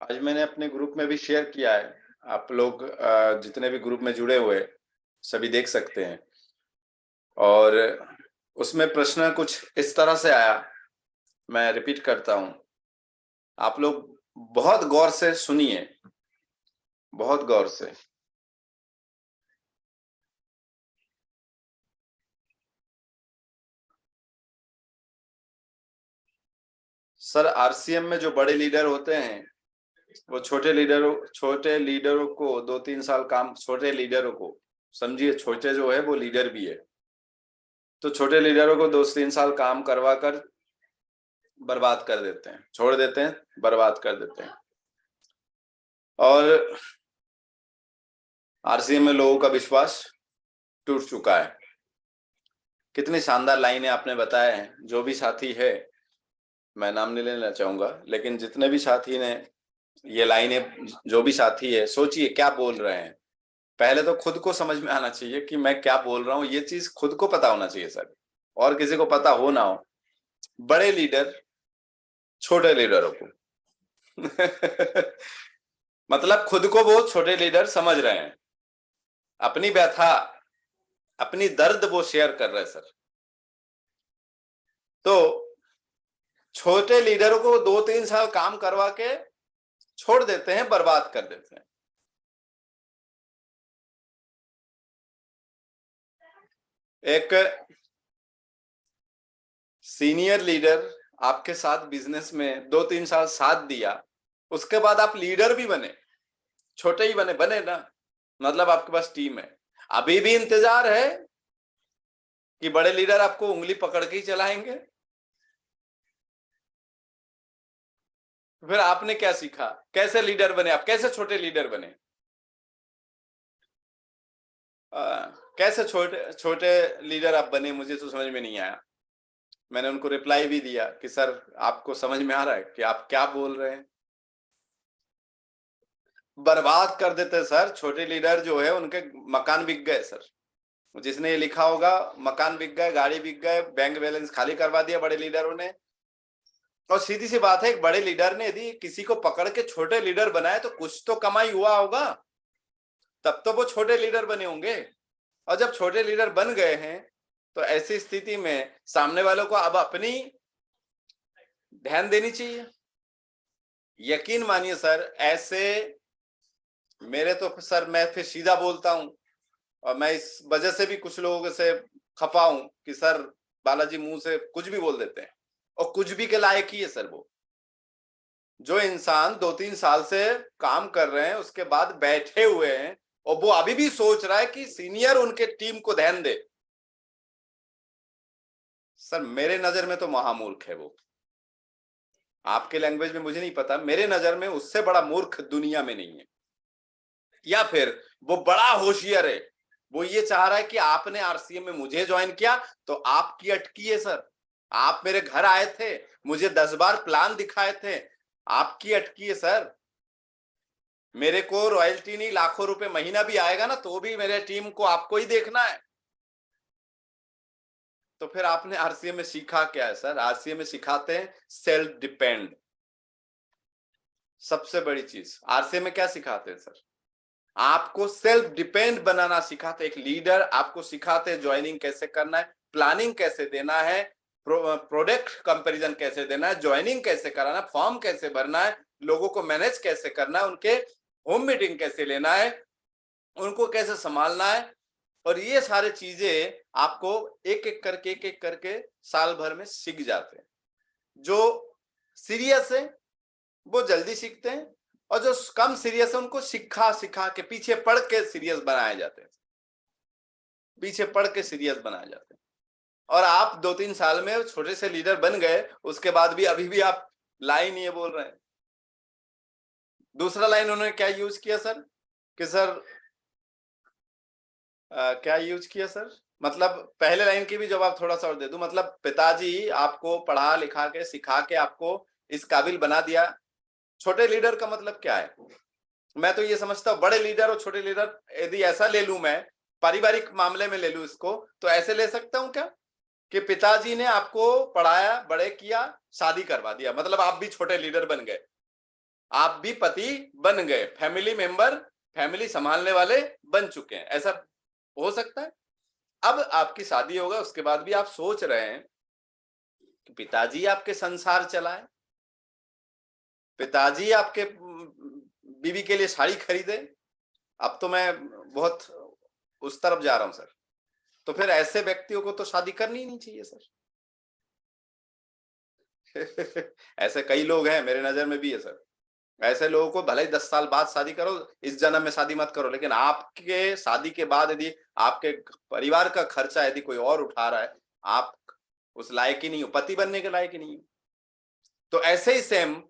आज मैंने अपने ग्रुप में भी शेयर किया है। आप लोग जितने भी ग्रुप में जुड़े हुए सभी देख सकते हैं। और उसमें प्रश्न कुछ इस तरह से आया, मैं रिपीट करता हूं। आप लोग बहुत गौर से सुनिए, बहुत गौर से। सर, आरसीएम में जो बड़े लीडर होते हैं वो छोटे लीडरों को 2-3 साल काम, छोटे लीडरों को समझिए, छोटे जो है वो लीडर भी है, तो छोटे लीडरों को 2-3 साल काम करवा कर बर्बाद कर देते हैं, छोड़ देते हैं, बर्बाद कर देते हैं। और आरसीएम में लोगों का विश्वास टूट चुका है। कितनी शानदार लाइनें आपने बताए हैं। जो भी साथी है, मैं नाम नहीं लेना चाहूंगा, लेकिन जितने भी साथी ने ये लाइनें, जो भी साथी है, सोचिए क्या बोल रहे हैं। पहले तो खुद को समझ में आना चाहिए कि मैं क्या बोल रहा हूं। ये चीज खुद को पता होना चाहिए सर, और किसी को पता हो ना हो। बड़े लीडर छोटे लीडरों को मतलब खुद को वो छोटे लीडर समझ रहे हैं, अपनी व्यथा, अपनी दर्द वो शेयर कर रहे हैं सर। तो छोटे लीडरों को 2-3 साल काम करवा के छोड़ देते हैं, बर्बाद कर देते हैं। एक सीनियर लीडर आपके साथ बिजनेस में 2-3 साल साथ दिया, उसके बाद आप लीडर भी बने, छोटे ही बने ना, मतलब आपके पास टीम है। अभी भी इंतजार है कि बड़े लीडर आपको उंगली पकड़ के ही चलाएंगे? फिर आपने क्या सीखा? कैसे लीडर बने आप? कैसे छोटे लीडर बने? कैसे छोटे छोटे लीडर आप बने? मुझे तो समझ में नहीं आया। मैंने उनको रिप्लाई भी दिया कि सर, आपको समझ में आ रहा है कि आप क्या बोल रहे हैं? बर्बाद कर देते सर। छोटे लीडर जो है उनके मकान बिक गए सर। जिसने ये लिखा होगा, मकान बिक गए, गाड़ी बिक गए, बैंक बैलेंस खाली करवा दिया बड़े लीडरों ने। और सीधी सी बात है, एक बड़े लीडर ने यदि किसी को पकड़ के छोटे लीडर बनाए तो कुछ तो कमाई हुआ होगा, तब तो वो छोटे लीडर बने होंगे। और जब छोटे लीडर बन गए हैं तो ऐसी स्थिति में सामने वालों को अब अपनी ध्यान देनी चाहिए। यकीन मानिए सर, ऐसे मेरे तो सर, मैं फिर सीधा बोलता हूं, और मैं इस वजह से भी कुछ लोगों से खफा हूं कि सर, बालाजी मुंह से कुछ भी बोल देते हैं, और कुछ भी के लायक ही है सर वो। जो इंसान 2-3 साल से काम कर रहे हैं, उसके बाद बैठे हुए हैं, और वो अभी भी सोच रहा है कि सीनियर उनके टीम को ध्यान दे, सर मेरे नजर में तो महामूर्ख है वो। आपके लैंग्वेज में मुझे नहीं पता, मेरे नजर में उससे बड़ा मूर्ख दुनिया में नहीं है। या फिर वो बड़ा होशियार है, वो ये चाह रहा है कि आपने आरसीएम में मुझे ज्वाइन किया तो आपकी अटकी है सर। आप मेरे घर आए थे, मुझे 10 बार प्लान दिखाए थे, आपकी अटकी है सर। मेरे को रॉयल्टी नहीं, लाखों रुपए महीना भी आएगा ना, तो भी मेरे टीम को आपको ही देखना है। तो फिर आपने आरसीएम में सीखा क्या है सर? आरसीएम में सिखाते हैं सेल्फ डिपेंड। सबसे बड़ी चीज आरसीएम में क्या सिखाते हैं सर? आपको सेल्फ डिपेंड बनाना सिखाते। एक लीडर आपको सिखाते ज्वाइनिंग कैसे करना है, प्लानिंग कैसे देना है, प्रोडक्ट कंपैरिजन कैसे देना है, ज्वाइनिंग कैसे कराना, फॉर्म कैसे भरना है, लोगों को मैनेज कैसे करना है, उनके होम मीटिंग कैसे लेना है, उनको कैसे संभालना है। और ये सारी चीजें आपको एक एक करके साल भर में सीख जाते हैं। जो सीरियस है वो जल्दी सीखते हैं, और जो कम सीरियस है उनको सिखा सिखा के पीछे पड़ के सीरियस बनाए जाते हैं, पीछे पड़ के सीरियस बनाए जाते हैं। और आप 2-3 साल में छोटे से लीडर बन गए, उसके बाद भी अभी भी आप लाइन ये बोल रहे हैं। दूसरा लाइन उन्होंने क्या यूज किया सर? कि सर क्या यूज किया सर? मतलब पहले लाइन की भी जवाब थोड़ा सा और दे दूं। मतलब पिताजी आपको पढ़ा लिखा के सिखा के आपको इस काबिल बना दिया। छोटे लीडर का मतलब क्या है? मैं तो ये समझता हूँ, बड़े लीडर और छोटे लीडर यदि ऐसा ले लूं, मैं पारिवारिक मामले में ले लूं इसको, तो ऐसे ले सकता हूं क्या कि पिताजी ने आपको पढ़ाया, बड़े किया, शादी करवा दिया, मतलब आप भी छोटे लीडर बन गए। आप भी पति बन गए, फैमिली मेंबर, फैमिली संभालने वाले बन चुके हैं, ऐसा हो सकता है। अब आपकी शादी होगा, उसके बाद भी आप सोच रहे हैं कि पिताजी आपके संसार चलाए, पिताजी आपके बीवी के लिए साड़ी खरीदे। अब तो मैं बहुत उस तरफ जा रहा हूं सर। तो फिर ऐसे व्यक्तियों को तो शादी करनी ही नहीं चाहिए सर। ऐसे कई लोग हैं, मेरे नजर में भी है सर। ऐसे लोगों को भले ही 10 साल बाद शादी करो, इस जन्म में शादी मत करो, लेकिन आपके शादी के बाद यदि आपके परिवार का खर्चा यदि कोई और उठा रहा है, आप उस लायक ही नहीं हो, पति बनने के लायक ही नहीं हो। तो ऐसे ही सेम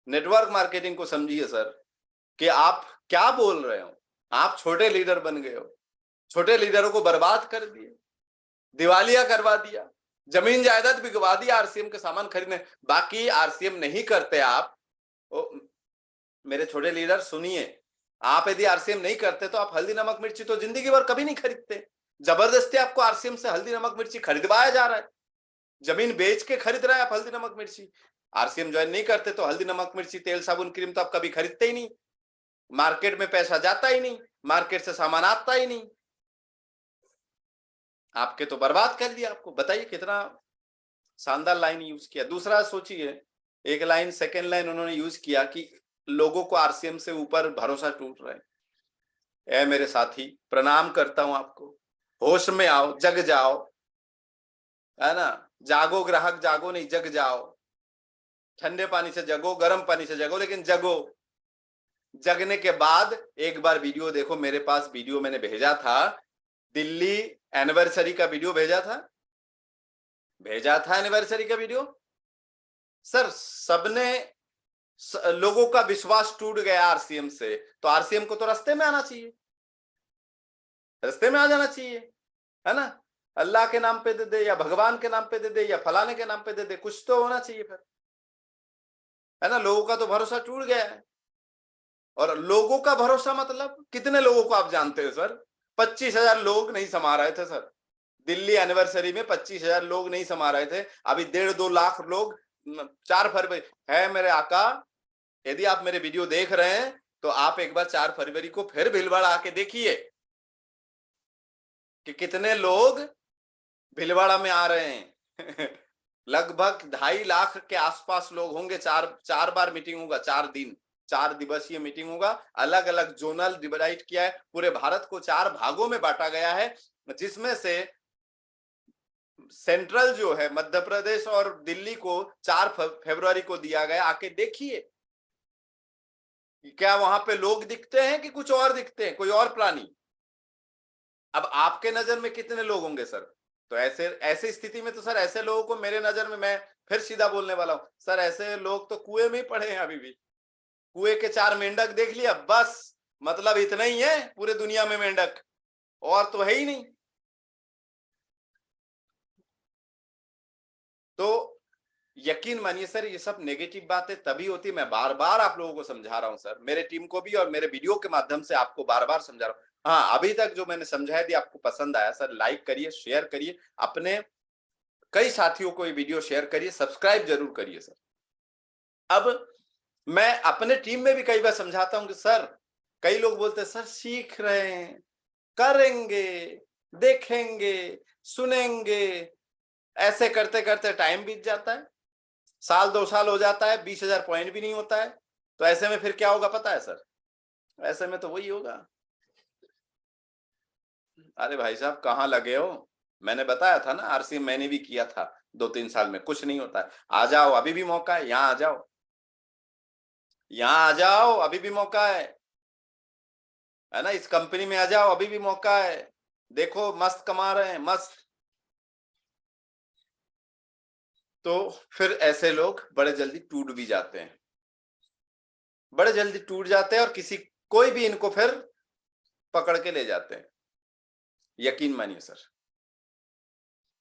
नेटवर्क मार्केटिंग को समझिए सर, कि आप क्या बोल रहे हो। आप छोटे लीडर बन गए हो, छोटे लीडरों को बर्बाद कर दिए, दिवालिया करवा दिया, जमीन जायदाद बिकवा दिया आरसीएम के सामान खरीदने। बाकी आरसीएम नहीं करते आप, मेरे छोटे लीडर सुनिए, आप यदि आरसीएम नहीं करते तो आप हल्दी नमक मिर्ची तो जिंदगी भर कभी नहीं खरीदते। जबरदस्ती आपको आरसीएम से हल्दी नमक मिर्ची खरीदवाया जा रहा है, जमीन बेच के खरीद रहा है आप हल्दी नमक मिर्ची। आरसीएम ज्वाइन नहीं करते तो हल्दी नमक मिर्ची तेल साबुन क्रीम तो आप कभी खरीदते ही नहीं, मार्केट में पैसा जाता ही नहीं, मार्केट से सामान आता ही नहीं। आपके तो बर्बाद कर दिया आपको। बताइए कितना शानदार लाइन यूज किया। दूसरा सोचिए, एक लाइन सेकेंड लाइन उन्होंने यूज किया कि लोगों को आरसीएम से ऊपर भरोसा टूट रहा है। ए मेरे साथी, प्रणाम करता हूं आपको, होश में आओ, जग जाओ, है ना। जागो ग्राहक जागो नहीं, जग जाओ। ठंडे पानी से जगो, गर्म पानी से जगो, लेकिन जगो। जगने के बाद एक बार वीडियो देखो, मेरे पास वीडियो मैंने भेजा था, दिल्ली एनिवर्सरी का वीडियो भेजा था एनिवर्सरी का वीडियो। सर सबने लोगों का विश्वास टूट गया आरसीएम से, तो आरसीएम को तो रास्ते में आना चाहिए, रास्ते में आ जाना चाहिए, है ना। अल्लाह के नाम पे दे दे, या भगवान के नाम पे दे दे, या फलाने के नाम पे दे दे, कुछ तो होना चाहिए फिर, है ना। लोगों का तो भरोसा टूट गया है। और लोगों का भरोसा मतलब कितने लोगों को आप जानते हो सर? 25,000 लोग नहीं समा रहे थे सर दिल्ली एनिवर्सरी में, 25,000 लोग नहीं समा रहे थे। अभी 1.5-2 लाख लोग 4 फरवरी है मेरे आका। यदि आप मेरे वीडियो देख रहे हैं तो आप एक बार 4 फरवरी को फिर भीलवाड़ा आके देखिए कि कितने लोग भीलवाड़ा में आ रहे हैं। लगभग 2.5 लाख के आसपास लोग होंगे। चार बार मीटिंग होगा, 4 दिन, 4 दिवसीय मीटिंग होगा। अलग अलग जोनल डिवाइड किया है, पूरे भारत को 4 भागों में बांटा गया है, जिसमें से सेंट्रल जो है मध्य प्रदेश और दिल्ली को 4 फरवरी को दिया गया। आके देखिए क्या वहां पे लोग दिखते हैं कि कुछ और दिखते हैं, कोई और प्राणी। अब आपके नजर में कितने लोग होंगे सर? तो ऐसे स्थिति में तो सर ऐसे लोगों को मेरे नजर में, मैं फिर सीधा बोलने वाला हूं सर, ऐसे लोग तो कुएं में ही पड़े हैं अभी भी। कुएं के 4 मेंढक देख लिया बस, मतलब इतना ही है पूरे दुनिया में मेंढक, और तो है ही नहीं। तो यकीन मानिए सर, ये सब नेगेटिव बातें तभी होती है, मैं बार बार आप लोगों को समझा रहा हूं सर, मेरे टीम को भी और मेरे वीडियो के माध्यम से आपको बार बार समझा रहा हूं। हाँ, अभी तक जो मैंने समझाया यदि आपको पसंद आया सर, लाइक करिए, शेयर करिए, अपने कई साथियों को ये वीडियो शेयर करिए, सब्सक्राइब जरूर करिए सर। अब मैं अपने टीम में भी कई बार समझाता हूं कि सर, कई लोग बोलते हैं सर सीख रहे हैं, करेंगे, देखेंगे, सुनेंगे, ऐसे करते करते टाइम बीत जाता है, 1-2 साल हो जाता है, 20,000 पॉइंट भी नहीं होता है। तो ऐसे में फिर क्या होगा पता है सर? ऐसे में तो वही होगा, अरे भाई साहब कहाँ लगे हो, मैंने बताया था ना, आरसीएम मैंने भी किया था 2-3 साल में, कुछ नहीं होता है। आ जाओ, अभी भी मौका है, यहाँ आ जाओ, यहाँ आ जाओ, अभी भी मौका है ना। इस कंपनी में आ जाओ, अभी भी मौका है। देखो मस्त कमा रहे हैं, मस्त। तो फिर ऐसे लोग बड़े जल्दी टूट भी जाते हैं, बड़े जल्दी टूट जाते हैं, और कोई भी इनको फिर पकड़ के ले जाते हैं, यकीन मानिए सर।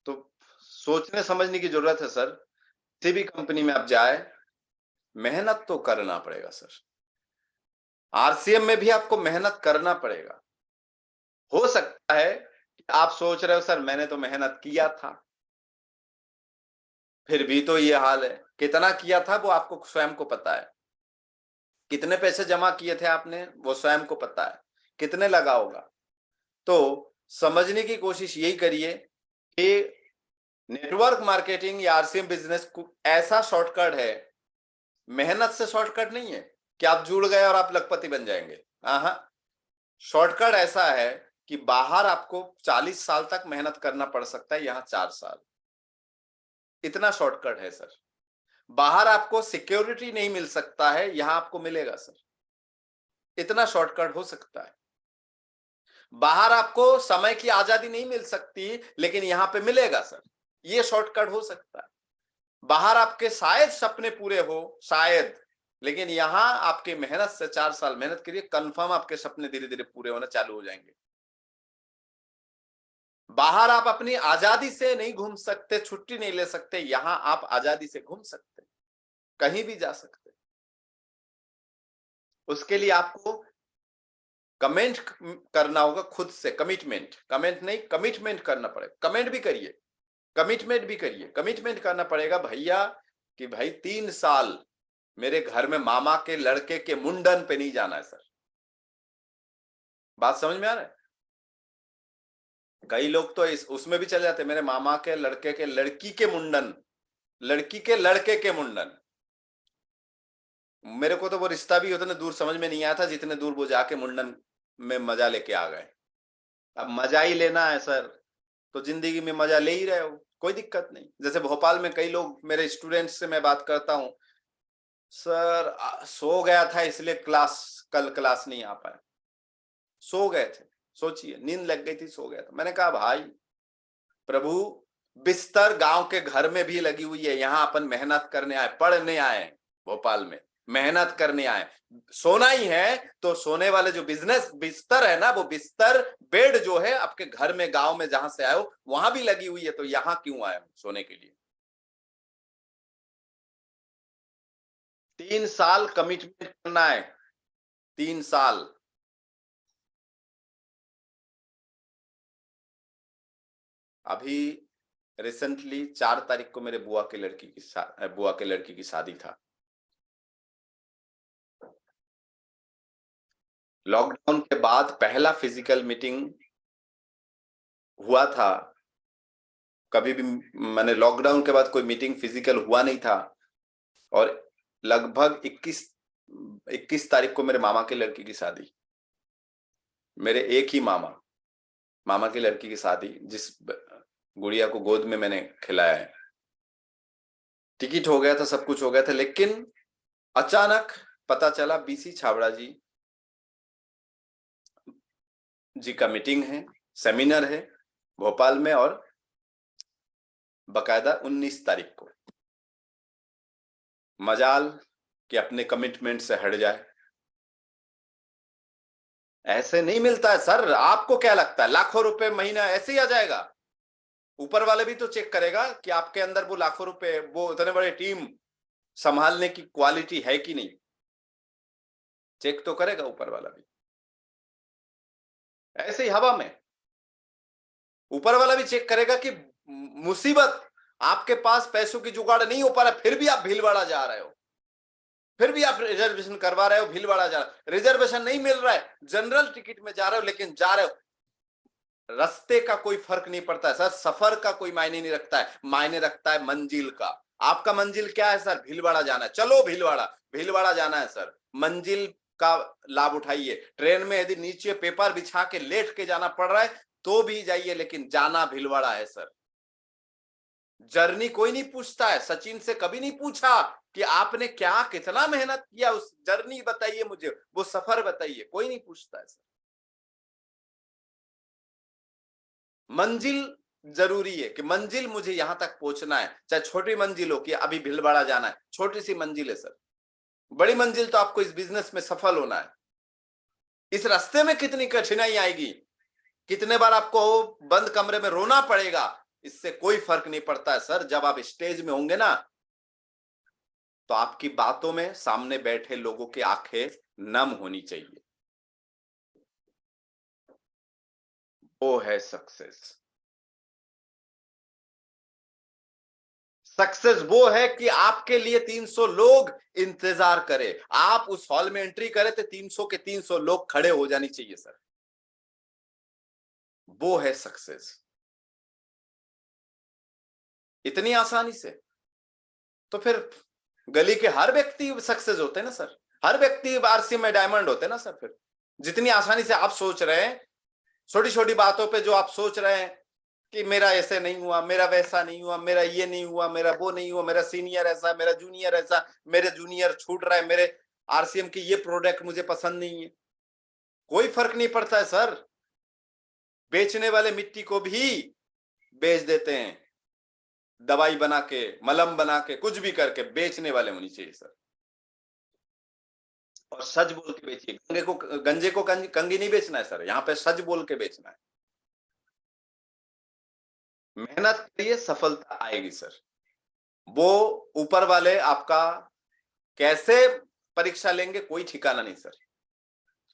तो सोचने समझने की जरूरत है सर। किसी भी कंपनी में आप जाए, मेहनत तो करना पड़ेगा सर। आरसीएम में भी आपको मेहनत करना पड़ेगा। हो सकता है कि आप सोच रहे हो सर मैंने तो मेहनत किया था, फिर भी तो ये हाल है। कितना किया था वो आपको स्वयं को पता है। कितने पैसे जमा किए थे आपने वो स्वयं को पता है, कितने लगा होगा। तो समझने की कोशिश यही करिए कि नेटवर्क मार्केटिंग या आरसीएम बिजनेस ऐसा शॉर्टकट है, मेहनत से शॉर्टकट नहीं है कि आप जुड़ गए और आप लखपति बन जाएंगे। हाँ, शॉर्टकट ऐसा है कि बाहर आपको 40 साल तक मेहनत करना पड़ सकता है, यहां 4 साल। इतना शॉर्टकट है सर। बाहर आपको सिक्योरिटी नहीं मिल सकता है, यहां आपको मिलेगा सर। इतना शॉर्टकट हो सकता है। बाहर आपको समय की आजादी नहीं मिल सकती, लेकिन यहां पे मिलेगा सर। ये शॉर्टकट हो सकता है। बाहर आपके शायद सपने पूरे हो, शायद, लेकिन यहां आपके मेहनत से 4 साल मेहनत करिए, कंफर्म आपके सपने धीरे धीरे पूरे होना चालू हो जाएंगे। बाहर आप अपनी आजादी से नहीं घूम सकते, छुट्टी नहीं ले सकते, यहां आप आजादी से घूम सकते, कहीं भी जा सकते। उसके लिए आपको कमेंट करना होगा खुद से, कमिटमेंट, कमेंट नहीं, कमिटमेंट करना पड़ेगा। कमेंट भी करिए, कमिटमेंट भी करिए। कमिटमेंट करना पड़ेगा भैया कि भाई 3 साल मेरे घर में मामा के लड़के के मुंडन पे नहीं जाना है सर। बात समझ में आ रहा है? कई लोग तो उसमें भी चले जाते, मेरे मामा के लड़के के लड़की के मुंडन, लड़की के लड़के के मुंडन। मेरे को तो वो रिश्ता भी उतने दूर समझ में नहीं आया था जितने दूर वो जाके मुंडन में मजा लेके आ गए। अब मजा ही लेना है सर, तो जिंदगी में मजा ले ही रहे हो, कोई दिक्कत नहीं। जैसे भोपाल में कई लोग, मेरे स्टूडेंट्स से मैं बात करता हूँ, सर सो गया था इसलिए कल क्लास नहीं आ पाया। सो गए थे, सोचिए, नींद लग गई थी, सो गया था। मैंने कहा भाई प्रभु, बिस्तर गांव के घर में भी लगी हुई है, यहां अपन मेहनत करने आए, पढ़ने आए भोपाल में, मेहनत करने आए। सोना ही है तो सोने वाले जो बिजनेस बिस्तर है ना, वो बिस्तर बेड जो है आपके घर में गांव में जहां से आए हो वहां भी लगी हुई है, तो यहां क्यों आए हो सोने के लिए? 3 साल कमिटमेंट करना है, 3 साल। अभी रिसेंटली 4 तारीख को मेरे बुआ के लड़की की शादी था। लॉकडाउन के बाद पहला फिजिकल मीटिंग हुआ था। कभी भी मैंने लॉकडाउन के बाद कोई मीटिंग फिजिकल हुआ नहीं था। और लगभग 21 तारीख को मेरे मामा के लड़की की शादी, मेरे एक ही मामा, मामा की लड़की की शादी, जिस गुड़िया को गोद में मैंने खिलाया है। टिकट हो गया था, सब कुछ हो गया था, लेकिन अचानक पता चला बीसी छाबड़ा जी का मीटिंग है, सेमिनार है भोपाल में, और बकायदा 19 तारीख को। मजाल कि अपने कमिटमेंट से हट जाए। ऐसे नहीं मिलता है सर। आपको क्या लगता है लाखों रुपए महीना ऐसे ही आ जाएगा? ऊपर वाले भी तो चेक करेगा कि आपके अंदर वो लाखों रुपए, वो इतने बड़े टीम संभालने की क्वालिटी है कि नहीं। चेक तो करेगा ऊपर वाला भी। ऐसे ही हवा में ऊपर वाला भी चेक करेगा कि मुसीबत, आपके पास पैसों की जुगाड़ नहीं हो पा रहा, फिर भी आप भीलवाड़ा जा रहे हो, फिर भी आप रिजर्वेशन करवा रहे हो, भीलवाड़ा जा रहे हो, रिजर्वेशन नहीं मिल रहा है, जनरल टिकट में जा रहे हो, लेकिन जा रहे हो। रास्ते का कोई फर्क नहीं पड़ता है सर, सफर का कोई मायने नहीं रखता है, मायने रखता है मंजिल का। आपका मंजिल क्या है सर? भीलवाड़ा जाना है, चलो भीलवाड़ा, भीलवाड़ा जाना है सर। मंजिल का लाभ उठाइए। ट्रेन में यदि नीचे पेपर बिछा के लेट के जाना पड़ रहा है तो भी जाइए, लेकिन जाना भीलवाड़ा है सर। जर्नी कोई नहीं पूछता है। सचिन से कभी नहीं पूछा कि आपने क्या कितना मेहनत किया, उस जर्नी बताइए मुझे, वो सफर बताइए, कोई नहीं पूछता है सर। मंजिल जरूरी है कि मंजिल मुझे यहां तक पहुंचना है, चाहे छोटी मंजिल हो कि अभी भीलवाड़ा जाना है, छोटी सी मंजिल है सर। बड़ी मंजिल तो आपको इस बिजनेस में सफल होना है। इस रास्ते में कितनी कठिनाई आएगी, कितने बार आपको बंद कमरे में रोना पड़ेगा, इससे कोई फर्क नहीं पड़ता है सर। जब आप स्टेज में होंगे ना, तो आपकी बातों में सामने बैठे लोगों की आंखें नम होनी चाहिए। वो है सक्सेस। सक्सेस वो है कि आपके लिए 300 लोग इंतजार करें, आप उस हॉल में एंट्री करें तो 300 के 300 लोग खड़े हो जानी चाहिए सर, वो है सक्सेस। इतनी आसानी से तो फिर गली के हर व्यक्ति सक्सेस होते हैं ना सर, हर व्यक्ति आरसी में डायमंड होते हैं ना सर। फिर जितनी आसानी से आप सोच रहे हैं, छोटी छोटी बातों पे जो आप सोच रहे हैं कि मेरा ऐसे नहीं हुआ, मेरा वैसा नहीं हुआ, मेरा ये नहीं हुआ, मेरा वो नहीं हुआ, मेरा सीनियर ऐसा, मेरा जूनियर ऐसा, मेरे जूनियर छूट रहा है, मेरे आरसीएम की ये प्रोडक्ट मुझे पसंद नहीं है, कोई फर्क नहीं पड़ता है सर। बेचने वाले मिट्टी को भी बेच देते हैं, दवाई बना के, मलम बना के, कुछ भी करके बेचने वाले होनी चाहिए सर। और सच बोल के बेचिए, गंजे को कंगी नहीं बेचना है सर, यहाँ पे सच बोल के बेचना है। मेहनत करिए, सफलता आएगी सर। वो ऊपर वाले आपका कैसे परीक्षा लेंगे कोई ठिकाना नहीं सर,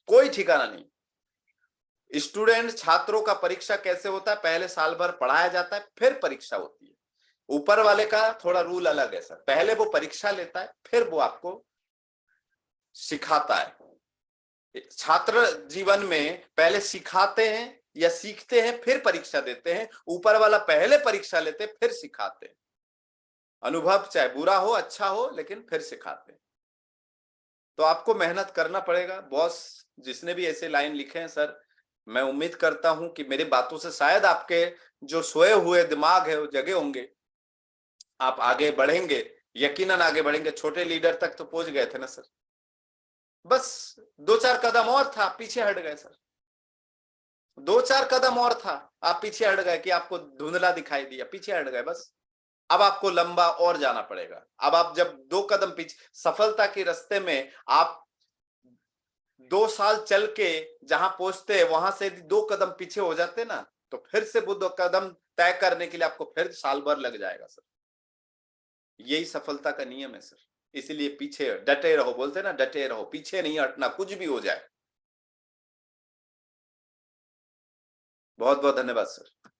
कोई ठिकाना नहीं। स्टूडेंट छात्रों का परीक्षा कैसे होता है, पहले साल भर पढ़ाया जाता है, फिर परीक्षा होती है। ऊपर वाले का थोड़ा रूल अलग है सर, पहले वो परीक्षा लेता है, फिर वो आपको सिखाता है। छात्र जीवन में पहले सिखाते हैं या सीखते हैं, फिर परीक्षा देते हैं। ऊपर वाला पहले परीक्षा लेते हैं, फिर सिखाते हैं। अनुभव चाहे बुरा हो अच्छा हो, लेकिन फिर सिखाते हैं। तो आपको मेहनत करना पड़ेगा। बॉस जिसने भी ऐसे लाइन लिखे हैं सर, मैं उम्मीद करता हूं कि मेरी बातों से शायद आपके जो सोए हुए दिमाग है वो जगे होंगे, आप आगे बढ़ेंगे, यकीनन आगे बढ़ेंगे। छोटे लीडर तक तो पहुंच गए थे ना सर, बस 2-4 कदम और था, पीछे हट गए सर। 2-4 कदम और था, आप पीछे हट गए कि आपको धुंधला दिखाई दिया, पीछे हट गए बस। अब आपको लंबा और जाना पड़ेगा। अब आप जब 2 कदम पीछे, सफलता के रास्ते में आप 2 साल चल के जहां पहुंचते हैं वहां से 2 कदम पीछे हो जाते ना, तो फिर से वो 2 कदम तय करने के लिए आपको फिर साल भर लग जाएगा सर। यही सफलता का नियम है सर। इसीलिए पीछे डटे रहो, बोलते ना डटे रहो, पीछे नहीं हटना, कुछ भी हो जाए। बहुत बहुत धन्यवाद सर।